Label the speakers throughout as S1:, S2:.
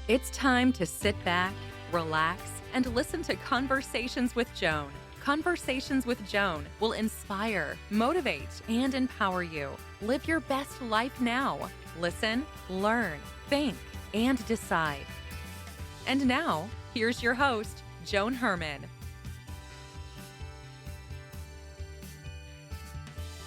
S1: It's time to sit back, relax, and listen to Conversations with Joan. Conversations with Joan will inspire, motivate, and empower you. Live your best life now. Listen, learn, think, and decide. And now, here's your host, Joan Herman.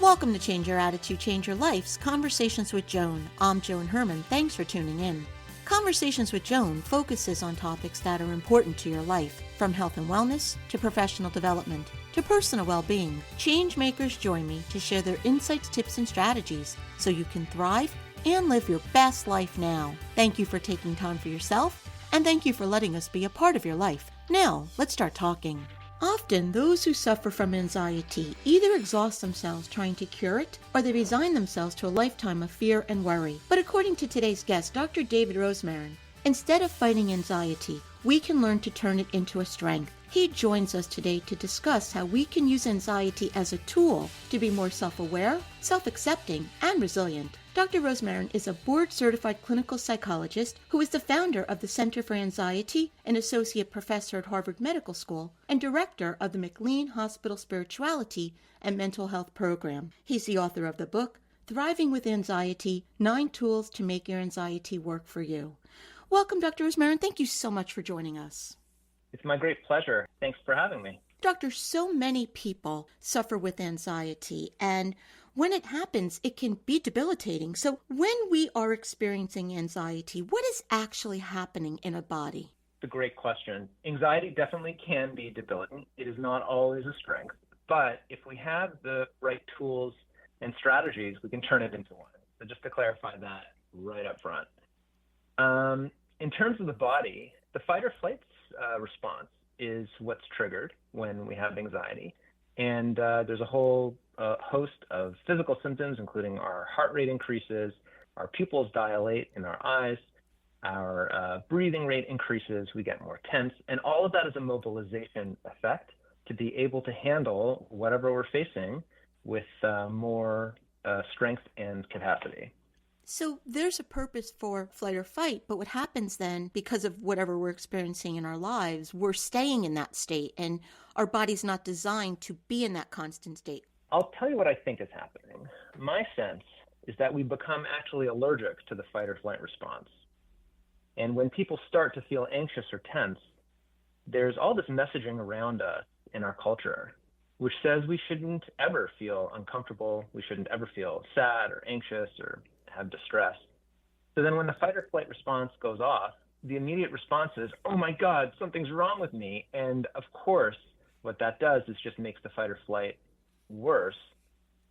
S2: Welcome to Change Your Attitude, Change Your Life's Conversations with Joan. I'm Joan Herman. Thanks for tuning in. Conversations with Joan focuses on topics that are important to your life, from health and wellness to professional development to personal well-being. Change makers join me to share their insights, tips, and strategies so you can thrive and live your best life now. Thank you for taking time for yourself, and thank you for letting us be a part of your life. Now, let's start talking. Often, those who suffer from anxiety either exhaust themselves trying to cure it, or they resign themselves to a lifetime of fear and worry. But according to today's guest, Dr. David Rosmarin, instead of fighting anxiety, we can learn to turn it into a strength. He joins us today to discuss how we can use anxiety as a tool to be more self-aware, self-accepting, and resilient. Dr. Rosmarin is a board-certified clinical psychologist who is the founder of the Center for Anxiety, an associate professor at Harvard Medical School, and director of the McLean Hospital Spirituality and Mental Health Program. He's the author of the book, Thriving with Anxiety, 9 Tools to Make Your Anxiety Work for You. Welcome, Dr. Rosmarin. Thank you so much for joining us.
S3: It's my great pleasure. Thanks for having me.
S2: Doctor, so many people suffer with anxiety, and when it happens, it can be debilitating. So when we are experiencing anxiety, what is actually happening in a body?
S3: It's a great question. Anxiety definitely can be debilitating. It is not always a strength, but if we have the right tools and strategies, we can turn it into one. So just to clarify that right up front. In terms of the body, the fight or flight response is what's triggered when we have anxiety. And there's a whole host of physical symptoms, including our heart rate increases, our pupils dilate in our eyes, our breathing rate increases, we get more tense, and all of that is a mobilization effect to be able to handle whatever we're facing with more strength and capacity.
S2: So there's a purpose for flight or fight, but what happens then, because of whatever we're experiencing in our lives, we're staying in that state, and our body's not designed to be in that constant state.
S3: I'll tell you what I think is happening. My sense is that we become actually allergic to the fight or flight response. And when people start to feel anxious or tense, there's all this messaging around us in our culture, which says we shouldn't ever feel uncomfortable, we shouldn't ever feel sad or anxious or have distress. So then when the fight or flight response goes off, the immediate response is, oh my God, something's wrong with me. And of course, what that does is just makes the fight or flight worse,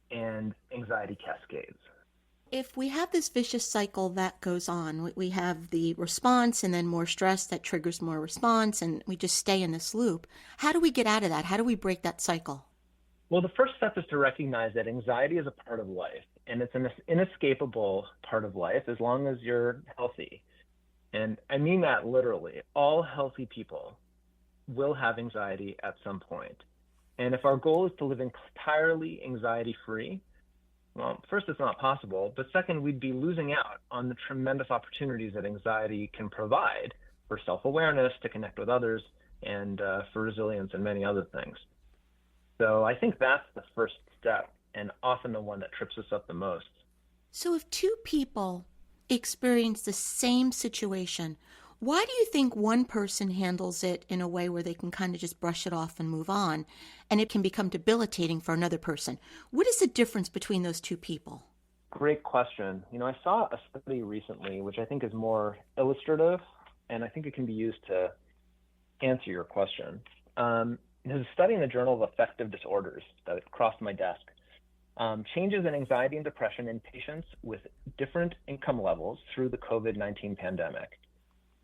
S3: and anxiety cascades.
S2: If we have this vicious cycle that goes on, we have the response and then more stress that triggers more response, and we just stay in this loop. How do we get out of that? How do we break that cycle?
S3: Well, the first step is to recognize that anxiety is a part of life, and it's an inescapable part of life as long as you're healthy. And I mean that literally. All healthy people will have anxiety at some point. And if our goal is to live entirely anxiety-free, well, first, it's not possible, but second, we'd be losing out on the tremendous opportunities that anxiety can provide for self-awareness, to connect with others, and for resilience and many other things. So I think that's the first step, and often the one that trips us up the most.
S2: So if two people experience the same situation, why do you think one person handles it in a way where they can kind of just brush it off and move on, and it can become debilitating for another person? What is the difference between those two people?
S3: Great question. I saw a study recently, which I think is more illustrative, and I think it can be used to answer your question. There's a study in the Journal of Affective Disorders that crossed my desk. Changes in anxiety and depression in patients with different income levels through the COVID-19 pandemic.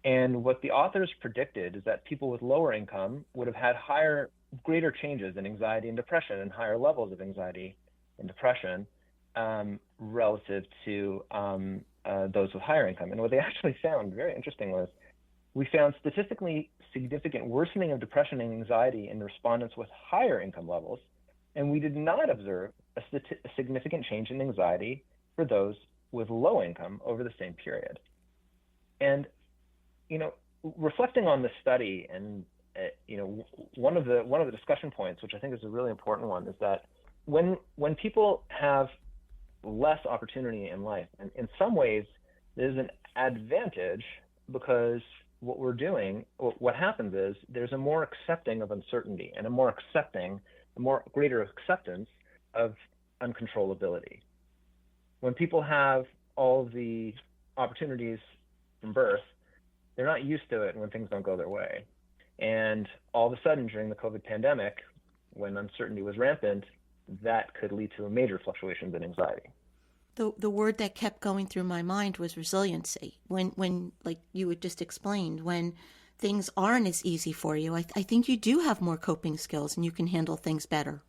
S3: And what the authors predicted is that people with lower income would have had greater changes in anxiety and depression and higher levels of anxiety and depression relative to those with higher income. And what they actually found, very interesting, was we found statistically significant worsening of depression and anxiety in respondents with higher income levels, and we did not observe a significant change in anxiety for those with low income over the same period. And reflecting on the study, and one of the discussion points, which I think is a really important one, is that when people have less opportunity in life, and in some ways there's an advantage, because what happens is there's a more accepting of uncertainty and a greater acceptance of uncontrollability. When people have all the opportunities from birth, they're not used to it when things don't go their way. And all of a sudden during the COVID pandemic, when uncertainty was rampant, that could lead to major fluctuations in anxiety.
S2: The word that kept going through my mind was resiliency. When like you had just explained, when things aren't as easy for you, I think you do have more coping skills and you can handle things better.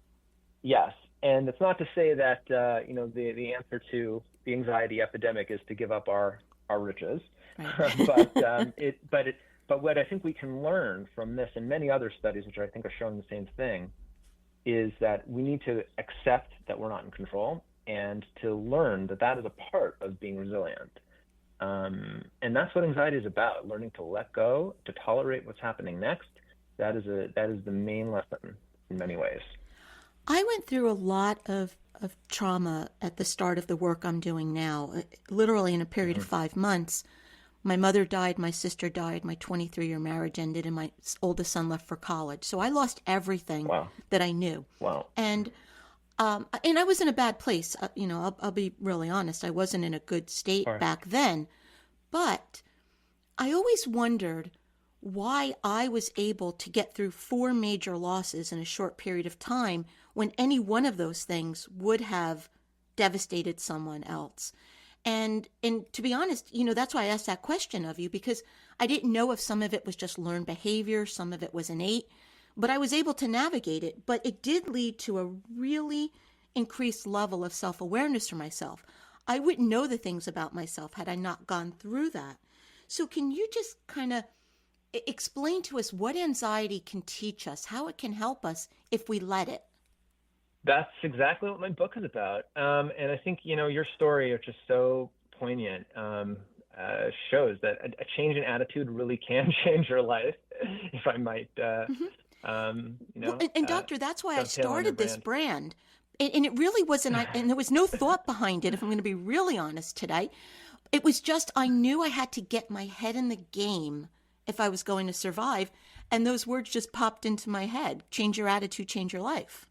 S3: Yes, and it's not to say that the answer to the anxiety epidemic is to give up our riches, right. but what I think we can learn from this and many other studies, which I think are showing the same thing, is that we need to accept that we're not in control, and to learn that is a part of being resilient. And that's what anxiety is about: learning to let go, to tolerate what's happening next. That is the main lesson in many ways.
S2: I went through a lot of trauma at the start of the work I'm doing now. Literally in a period of 5 months, my mother died, my sister died, my 23-year marriage ended, and my oldest son left for college. So I lost everything that I knew.
S3: Wow.
S2: And I was in a bad place. I'll be really honest. I wasn't in a good state back then. But I always wondered why I was able to get through 4 major losses in a short period of time when any one of those things would have devastated someone else. And to be honest, that's why I asked that question of you, because I didn't know if some of it was just learned behavior, some of it was innate, but I was able to navigate it. But it did lead to a really increased level of self-awareness for myself. I wouldn't know the things about myself had I not gone through that. So can you just kind of explain to us what anxiety can teach us, how it can help us if we let it?
S3: That's exactly what my book is about. And I think, your story, which is so poignant, shows that a change in attitude really can change your life, if I might,
S2: Doctor, that's why I started this brand. And it really wasn't, and there was no thought behind it, if I'm going to be really honest today. It was just, I knew I had to get my head in the game if I was going to survive. And those words just popped into my head: change your attitude, change your life.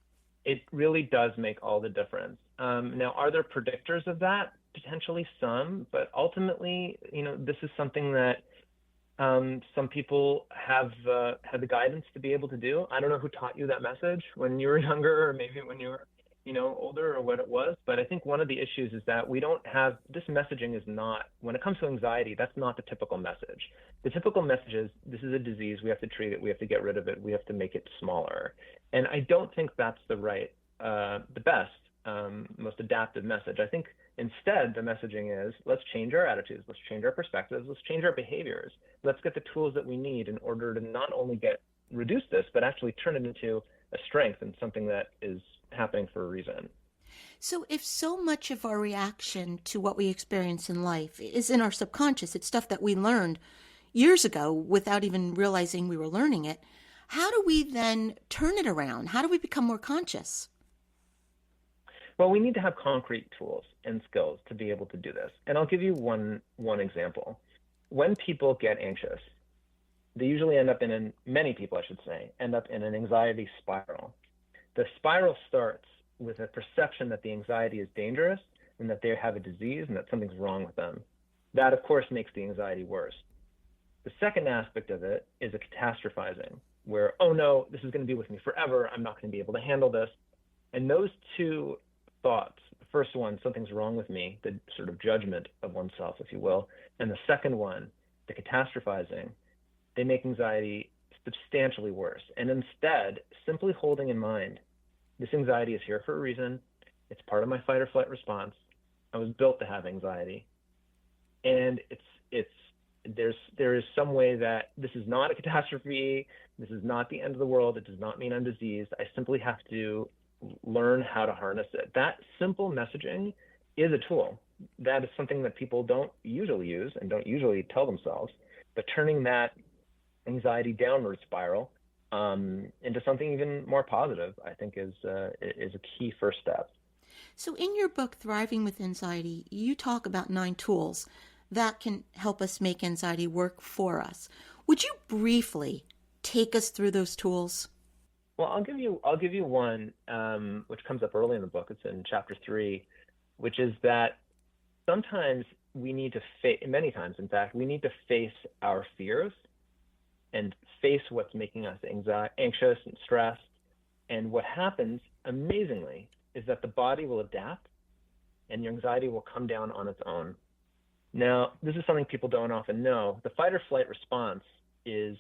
S3: It really does make all the difference. Now, are there predictors of that? Potentially some, but ultimately, this is something that some people have had the guidance to be able to do. I don't know who taught you that message when you were younger, or maybe when you were, older, or what it was. But I think one of the issues is that we don't have, this messaging is not, when it comes to anxiety, that's not the typical message. The typical message is, this is a disease, we have to treat it, we have to get rid of it, we have to make it smaller. And I don't think that's the best, most adaptive message. I think instead the messaging is, let's change our attitudes, let's change our perspectives, let's change our behaviors. Let's get the tools that we need in order to not only reduce this, but actually turn it into a strength and something that is happening for a reason.
S2: So if so much of our reaction to what we experience in life is in our subconscious, it's stuff that we learned years ago without even realizing we were learning it, how do we then turn it around? How do we become more conscious?
S3: Well, we need to have concrete tools and skills to be able to do this. And I'll give you one example. When people get anxious, they usually many people, I should say, end up in an anxiety spiral. The spiral starts with a perception that the anxiety is dangerous and that they have a disease and that something's wrong with them. That, of course, makes the anxiety worse. The second aspect of it is a catastrophizing, where, oh no, this is going to be with me forever, I'm not going to be able to handle this. And those two thoughts, the first one, something's wrong with me, the sort of judgment of oneself, if you will, and the second one, the catastrophizing, they make anxiety substantially worse. And instead, simply holding in mind, this anxiety is here for a reason, it's part of my fight or flight response, I was built to have anxiety, and there is some way that this is not a catastrophe, this is not the end of the world, it does not mean I'm diseased, I simply have to learn how to harness it. That simple messaging is a tool. That is something that people don't usually use and don't usually tell themselves. but turning that anxiety downward spiral into something even more positive, I think is a key first step.
S2: So in your book, Thriving with Anxiety, you talk about 9 tools that can help us make anxiety work for us. Would you briefly take us through those tools?
S3: Well, I'll give you one, which comes up early in the book. It's in chapter 3, which is that sometimes we need to many times, in fact, we need to face our fears and face what's making us anxious and stressed. And what happens, amazingly, is that the body will adapt and your anxiety will come down on its own. Now, this is something people don't often know. The fight or flight response is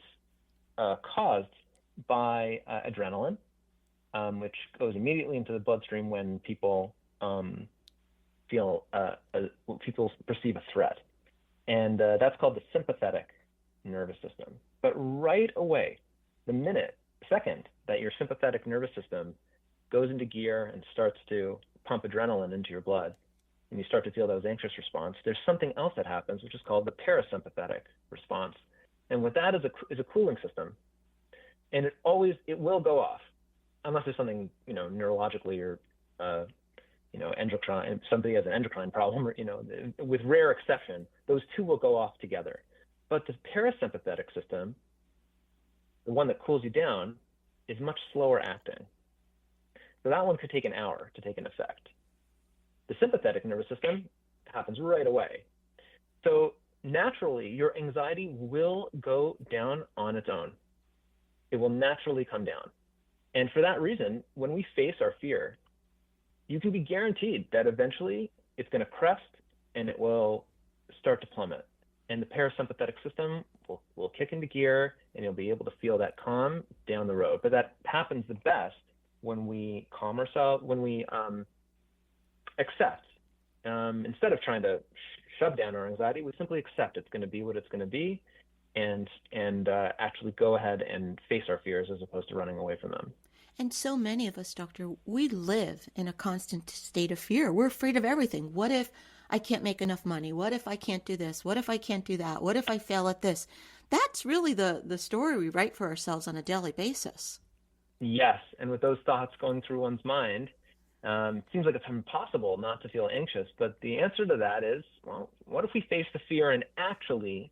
S3: caused by adrenaline, which goes immediately into the bloodstream when people people perceive a threat. And that's called the sympathetic nervous system. But right away, the second that your sympathetic nervous system goes into gear and starts to pump adrenaline into your blood, and you start to feel those anxious response, there's something else that happens, which is called the parasympathetic response. And what that is a cooling system. And it will go off, unless there's something, neurologically or, endocrine, somebody has an endocrine problem, or, with rare exception, those two will go off together. But the parasympathetic system, the one that cools you down, is much slower acting. So that one could take an hour to take an effect. The sympathetic nervous system happens right away. So naturally, your anxiety will go down on its own. It will naturally come down. And for that reason, when we face our fear, you can be guaranteed that eventually it's going to crest and it will start to plummet. And the parasympathetic system will kick into gear and you'll be able to feel that calm down the road. But that happens the best when we calm ourselves, when we accept. Instead of trying to shove down our anxiety, we simply accept it's going to be what it's going to be, and actually go ahead and face our fears as opposed to running away from them.
S2: And so many of us, Doctor, we live in a constant state of fear. We're afraid of everything. What if I can't make enough money? What if I can't do this? What if I can't do that? What if I fail at this? That's really the story we write for ourselves on a daily basis.
S3: Yes, and with those thoughts going through one's mind, it seems like it's impossible not to feel anxious. But the answer to that is, well, what if we face the fear and actually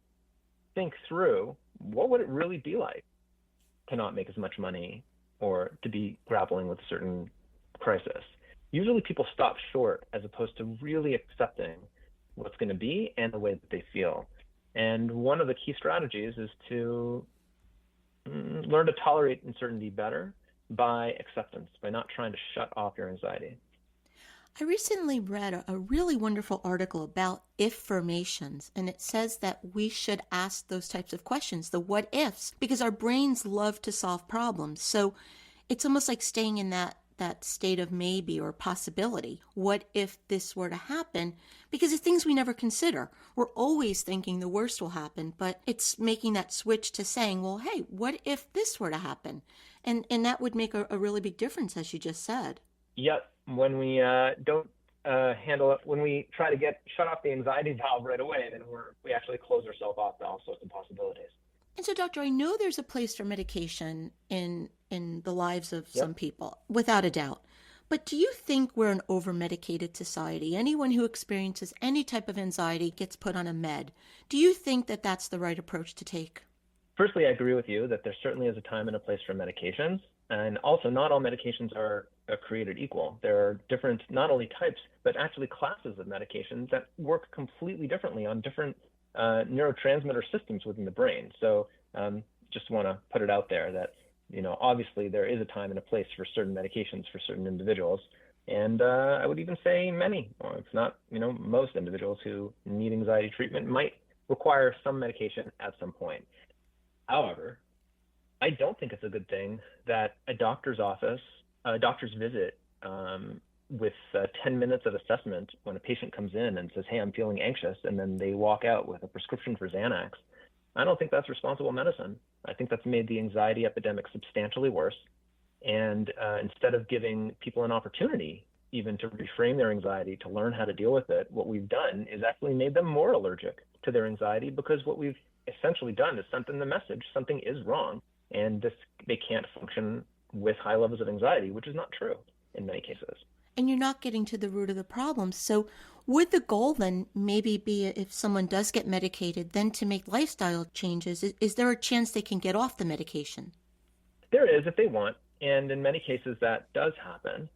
S3: think through what would it really be like to not make as much money or to be grappling with a certain crisis? Usually people stop short as opposed to really accepting what's going to be and the way that they feel. And one of the key strategies is to learn to tolerate uncertainty better by acceptance, by not trying to shut off your anxiety.
S2: I recently read a really wonderful article about if-formations, and it says that we should ask those types of questions, the what ifs, because our brains love to solve problems. So it's almost like staying in that state of maybe or possibility. What if this were to happen? Because it's things we never consider. We're always thinking the worst will happen, but it's making that switch to saying, well, hey, what if this were to happen? And that would make a really big difference, as you just said.
S3: Yep. When we don't handle it, when we try to shut off the anxiety valve right away, then we actually close ourselves off to all sorts of possibilities.
S2: And so, Doctor, I know there's a place for medication in the lives of some people, without a doubt. But do you think we're an over-medicated society? Anyone who experiences any type of anxiety gets put on a med. Do you think that that's the right approach to take?
S3: Firstly, I agree with you that there certainly is a time and a place for medications. And also, not all medications are created equal. There are different, not only types, but actually classes of medications that work completely differently on different neurotransmitter systems within the brain. So just want to put it out there that, obviously there is a time and a place for certain medications for certain individuals. And I would even say many, or if not, most individuals who need anxiety treatment might require some medication at some point. However, I don't think it's a good thing that a doctor's visit with 10 minutes of assessment when a patient comes in and says, hey, I'm feeling anxious, and then they walk out with a prescription for Xanax. I don't think that's responsible medicine. I think that's made the anxiety epidemic substantially worse. And instead of giving people an opportunity even to reframe their anxiety, to learn how to deal with it, what we've done is actually made them more allergic to their anxiety, because what we've essentially done is sent them the message something is wrong, and they can't function with high levels of anxiety, which is not true in many cases.
S2: And you're not getting to the root of the problem. So would the goal then maybe be, if someone does get medicated, then to make lifestyle changes? Is there a chance they can get off the medication?
S3: There is, if they want, and in many cases that does happen.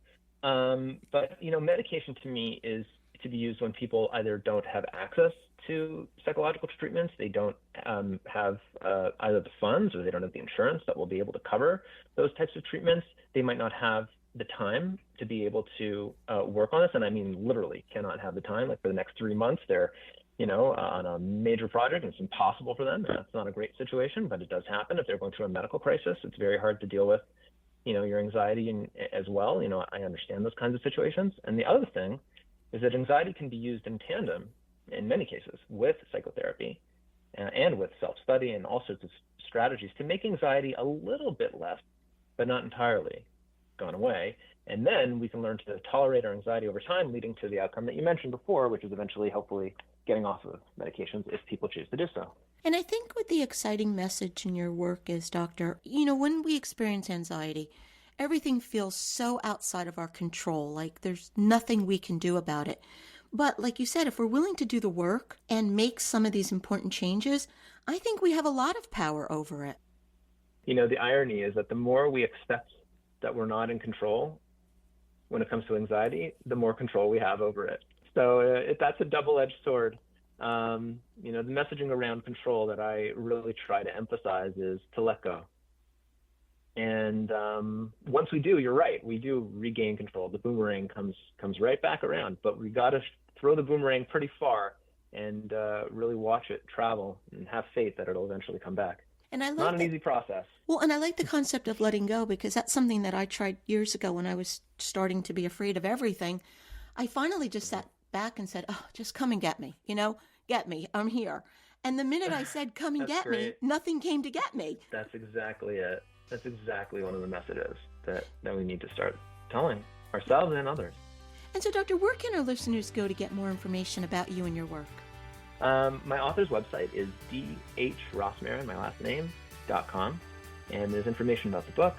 S3: But medication to me is to be used when people either don't have access to psychological treatments, they don't have either the funds, or they don't have the insurance that will be able to cover those types of treatments. They might not have the time to be able to work on this, and I mean literally cannot have the time. Like for the next 3 months, they're on a major project, and it's impossible for them. And that's not a great situation, but it does happen. If they're going through a medical crisis, it's very hard to deal with your anxiety as well. I understand those kinds of situations. And the other thing is that anxiety can be used in tandem in many cases with psychotherapy and with self-study and all sorts of strategies to make anxiety a little bit less, but not entirely gone away. And then we can learn to tolerate our anxiety over time, leading to the outcome that you mentioned before, which is eventually, hopefully, getting off of medications if people choose to do so.
S2: And I think what the exciting message in your work is, Doctor, when we experience anxiety, everything feels so outside of our control, like there's nothing we can do about it. But like you said, if we're willing to do the work and make some of these important changes, I think we have a lot of power over it.
S3: The irony is that the more we accept that we're not in control when it comes to anxiety, the more control we have over it. So that's a double-edged sword. The messaging around control that I really try to emphasize is to let go. And once we do, you're right, we do regain control. The boomerang comes right back around, but we got to throw the boomerang pretty far and really watch it travel and have faith that it'll eventually come back.
S2: And I like
S3: not an easy process.
S2: Well, and I like the concept of letting go, because that's something that I tried years ago when I was starting to be afraid of everything. I finally just sat back and said, "Oh, just come and get me, get me, I'm here." And the minute I said, "Come and get me," nothing came to get me.
S3: That's exactly it. That's exactly one of the messages that we need to start telling ourselves and others.
S2: And so, Doctor, where can our listeners go to get more information about you and your work?
S3: My author's website is dhrosmarin, my last name, .com, and there's information about the book.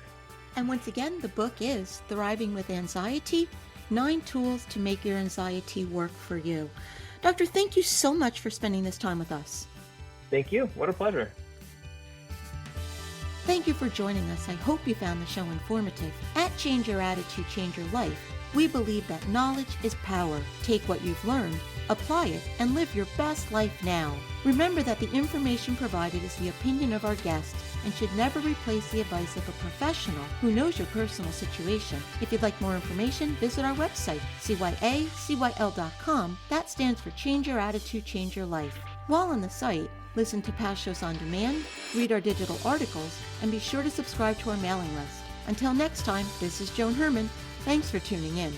S2: And once again, the book is Thriving with Anxiety, 9 Tools to Make Your Anxiety Work for You. Doctor, thank you so much for spending this time with us.
S3: Thank you. What a pleasure.
S2: Thank you for joining us. I hope you found the show informative. At Change Your Attitude, Change Your Life, we believe that knowledge is power. Take what you've learned, apply it, and live your best life now. Remember that the information provided is the opinion of our guest and should never replace the advice of a professional who knows your personal situation. If you'd like more information, visit our website, CYACYL.com. That stands for Change Your Attitude, Change Your Life. While on the site, listen to past shows on demand, read our digital articles, and be sure to subscribe to our mailing list. Until next time, this is Joan Herman. Thanks for tuning in.